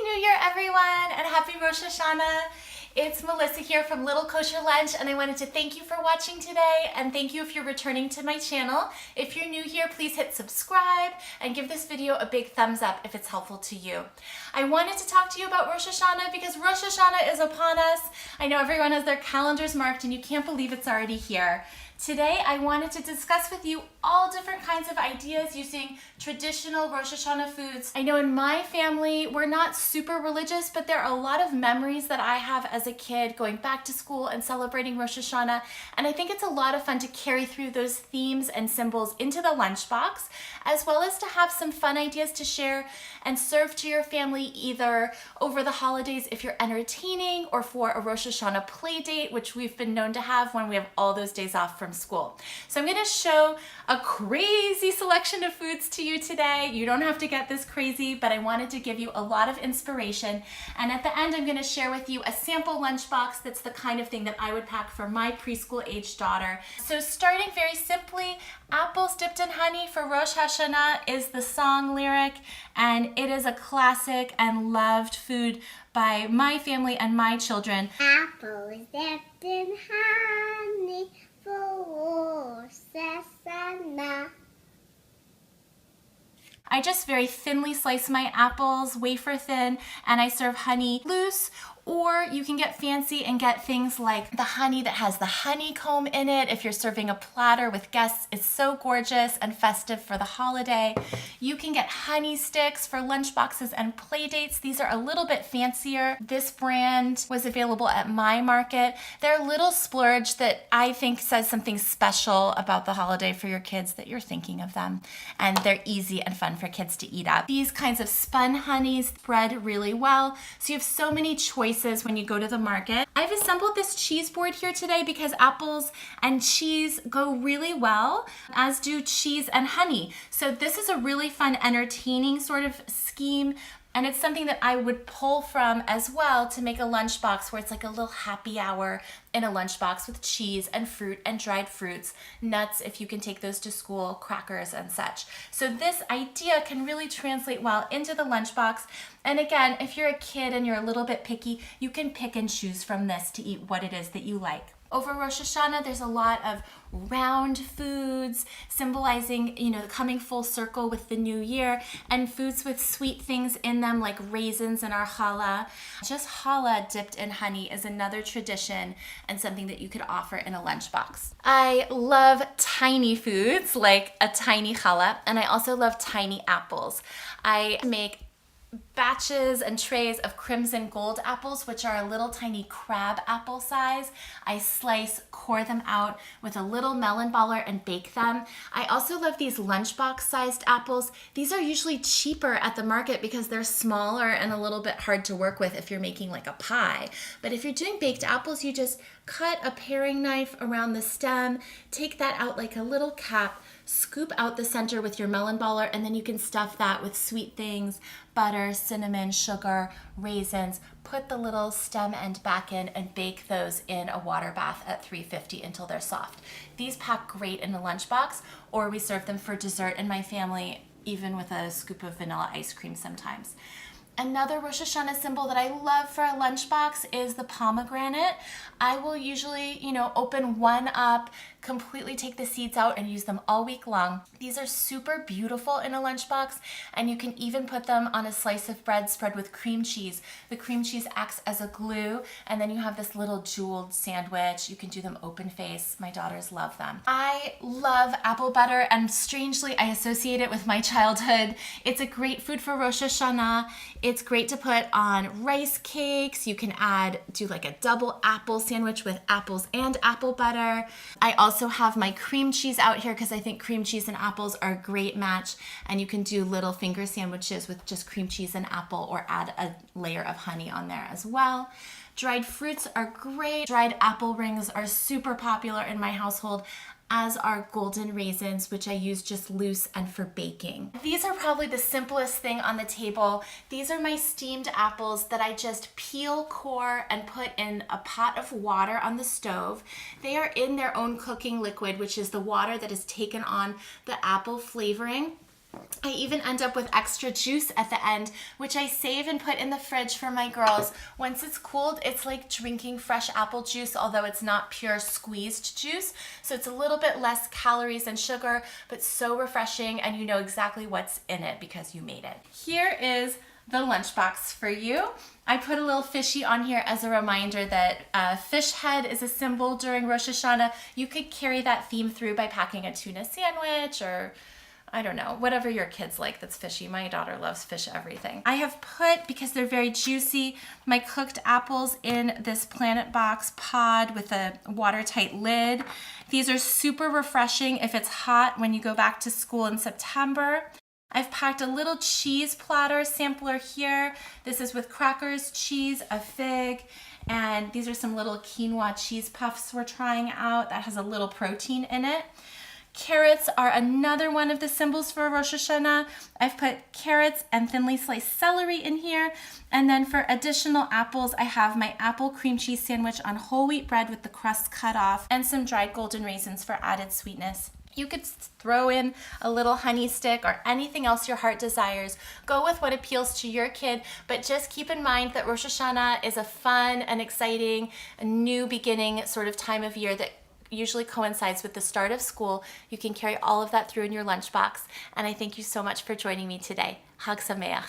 New Year, everyone, and happy Rosh Hashanah. It's Melissa here from Little Kosher Lunch, and I wanted to thank you for watching today, and thank you if you're returning to my channel. If you're new here, please hit subscribe and give this video a big thumbs up if it's helpful to you. I wanted to talk to you about Rosh Hashanah because Rosh Hashanah is upon us. I know everyone has their calendars marked, and you can't believe it's already here. Today, I wanted to discuss with you all different kinds of ideas using traditional Rosh Hashanah foods. I know in my family, we're not super religious, but there are a lot of memories that I have as a kid going back to school and celebrating Rosh Hashanah. And I think it's a lot of fun to carry through those themes and symbols into the lunchbox, as well as to have some fun ideas to share and serve to your family either over the holidays if you're entertaining or for a Rosh Hashanah play date, which we've been known to have when we have all those days off from school. So I'm going to show a crazy selection of foods to you today. You don't have to get this crazy, but I wanted to give you a lot of inspiration. And at the end, I'm going to share with you a sample lunchbox that's the kind of thing that I would pack for my preschool age daughter. So starting very simply, apples dipped in honey for Rosh Hashanah is the song lyric, and it is a classic and loved food by my family and my children. Apples dipped in honey for Rosh Hashanah. I just very thinly slice my apples, wafer thin, and I serve honey loose. Or you can get fancy and get things like the honey that has the honeycomb in it. If you're serving a platter with guests, it's so gorgeous and festive for the holiday. You can get honey sticks for lunch boxes and play dates. These are a little bit fancier. This brand was available at my market. They're a little splurge that I think says something special about the holiday for your kids, that you're thinking of them. And they're easy and fun for kids to eat up. These kinds of spun honeys spread really well. So you have so many choices when you go to the market. I've assembled this cheese board here today because apples and cheese go really well, as do cheese and honey. So this is a really fun, entertaining sort of scheme. And it's something that I would pull from as well to make a lunchbox where it's like a little happy hour in a lunchbox with cheese and fruit and dried fruits, nuts if you can take those to school, crackers and such. So this idea can really translate well into the lunchbox. And again, if you're a kid and you're a little bit picky, you can pick and choose from this to eat what it is that you like. Over Rosh Hashanah, there's a lot of round foods symbolizing, coming full circle with the new year, and foods with sweet things in them like raisins in our challah. Just challah dipped in honey is another tradition and something that you could offer in a lunchbox. I love tiny foods like a tiny challah, and I also love tiny apples. I make batches and trays of crimson gold apples, which are a little tiny crab apple size. I slice, core them out with a little melon baller and bake them. I also love these lunchbox sized apples. These are usually cheaper at the market because they're smaller and a little bit hard to work with if you're making like a pie. But if you're doing baked apples, you just cut a paring knife around the stem, take that out like a little cap, scoop out the center with your melon baller, and then you can stuff that with sweet things, butter, cinnamon, sugar, raisins. Put the little stem end back in and bake those in a water bath at 350 until they're soft. These pack great in a lunchbox, or we serve them for dessert in my family, even with a scoop of vanilla ice cream sometimes. Another Rosh Hashanah symbol that I love for a lunchbox is the pomegranate. I will usually, open one up, completely take the seeds out and use them all week long. These are super beautiful in a lunchbox, and you can even put them on a slice of bread spread with cream cheese. The cream cheese acts as a glue, and then you have this little jeweled sandwich. You can do them open face. My daughters love them. I love apple butter, and strangely, I associate it with my childhood. It's a great food for Rosh Hashanah. It's great to put on rice cakes. You can do like a double apple sandwich with apples and apple butter. I also have my cream cheese out here because I think cream cheese and apples are a great match, and you can do little finger sandwiches with just cream cheese and apple, or add a layer of honey on there as well. Dried fruits are great. Dried apple rings are super popular in my household, as are golden raisins, which I use just loose and for baking. These are probably the simplest thing on the table. These are my steamed apples that I just peel, core, and put in a pot of water on the stove. They are in their own cooking liquid, which is the water that has taken on the apple flavoring. I even end up with extra juice at the end, which I save and put in the fridge for my girls. Once it's cooled, it's like drinking fresh apple juice, although it's not pure squeezed juice. So it's a little bit less calories and sugar, but so refreshing, and you know exactly what's in it because you made it. Here is the lunchbox for you. I put a little fishy on here as a reminder that fish head is a symbol during Rosh Hashanah. You could carry that theme through by packing a tuna sandwich or I don't know, whatever your kids like that's fishy. My daughter loves fish everything. I have put, because they're very juicy, my cooked apples in this Planetbox pod with a watertight lid. These are super refreshing if it's hot when you go back to school in September. I've packed a little cheese platter sampler here. This is with crackers, cheese, a fig, and these are some little quinoa cheese puffs we're trying out that has a little protein in it. Carrots are another one of the symbols for Rosh Hashanah. I've put carrots and thinly sliced celery in here. And then for additional apples, I have my apple cream cheese sandwich on whole wheat bread with the crust cut off and some dried golden raisins for added sweetness. You could throw in a little honey stick or anything else your heart desires. Go with what appeals to your kid, but just keep in mind that Rosh Hashanah is a fun and exciting, new beginning sort of time of year that usually coincides with the start of school. You can carry all of that through in your lunchbox. And I thank you so much for joining me today. Hag Sameach.